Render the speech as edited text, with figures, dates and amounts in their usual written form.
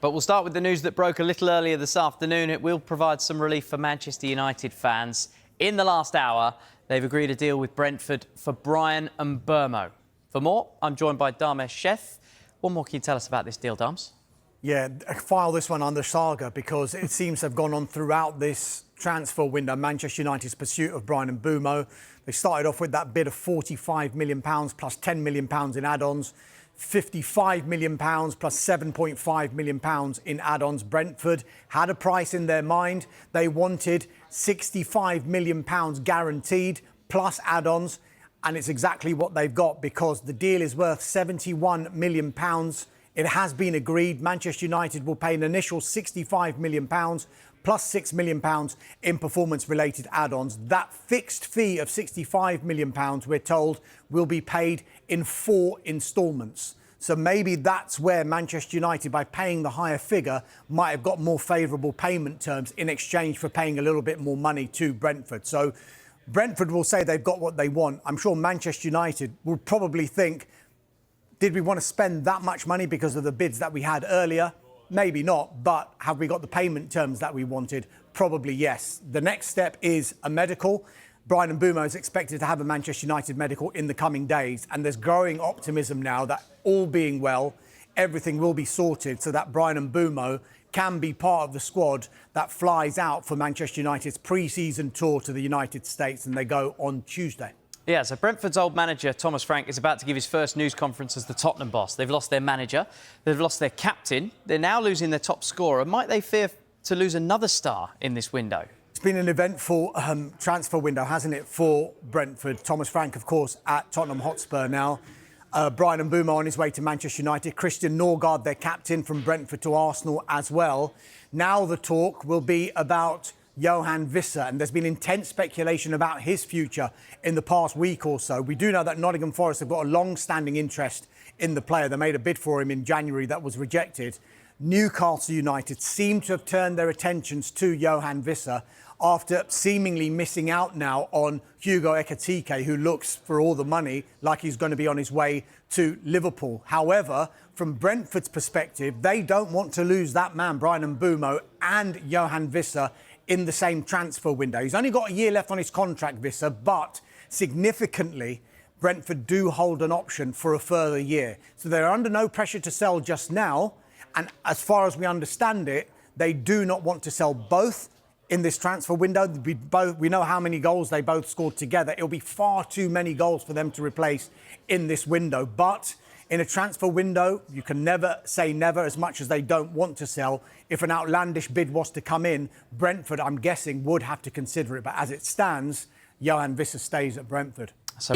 But we'll start with the news that broke a little earlier this afternoon. It will provide some relief for Manchester United fans. In the last hour, they've agreed a deal with Brentford for Bryan Mbeumo. For more, I'm joined by Dharmesh Sheth. What more can you tell us about this deal, Dams? Yeah, file this one under saga because it seems to have gone on throughout this transfer window, Manchester United's pursuit of Bryan Mbeumo. They started off with that bid of £45 million plus £10 million in add-ons. £55 million plus £7.5 million in add-ons. Brentford had a price in their mind. They wanted £65 million guaranteed plus add-ons, and it's exactly what they've got because the deal is worth £71 million. It has been agreed. Manchester United will pay an initial £65 million plus £6 million in performance-related add-ons. That fixed fee of £65 million, we're told, will be paid in 4 instalments. So maybe that's where Manchester United, by paying the higher figure, might have got more favourable payment terms in exchange for paying a little bit more money to Brentford. So Brentford will say they've got what they want. I'm sure Manchester United will probably think, did we want to spend that much money because of the bids that we had earlier? Maybe not, but have we got the payment terms that we wanted? Probably yes. The next step is a medical. Bryan Mbeumo is expected to have a Manchester United medical in the coming days, and there's growing optimism now that, all being well, everything will be sorted so that Bryan Mbeumo can be part of the squad that flies out for Manchester United's pre-season tour to the United States, and they go on Tuesday. Yeah, so Brentford's old manager, Thomas Frank, is about to give his first news conference as the Tottenham boss. They've lost their manager, they've lost their captain, they're now losing their top scorer. Might they fear to lose another star in this window? It's been an eventful transfer window, hasn't it, for Brentford? Thomas Frank, of course, at Tottenham Hotspur now. Bryan Mbeumo on his way to Manchester United. Christian Norgard, their captain, from Brentford to Arsenal as well. Now the talk will be about Johan Visser, and there's been intense speculation about his future in the past week or so. We do know that Nottingham Forest have got a long-standing interest in the player. They made a bid for him in January that was rejected. Newcastle United seem to have turned their attentions to Johan Visser after seemingly missing out now on Hugo Ekitike, who looks, for all the money, like he's going to be on his way to Liverpool. However, from Brentford's perspective, they don't want to lose that man, Bryan Mbeumo, and Johan Visser in the same transfer window. He's only got a year left on his contract, Visser, but significantly, Brentford do hold an option for a further year. So they're under no pressure to sell just now. And as far as we understand it, they do not want to sell both in this transfer window. We know how many goals they both scored together. It'll be far too many goals for them to replace in this window. But in a transfer window, you can never say never, as much as they don't want to sell. If an outlandish bid was to come in, Brentford, I'm guessing, would have to consider it. But as it stands, Johan Visser stays at Brentford. So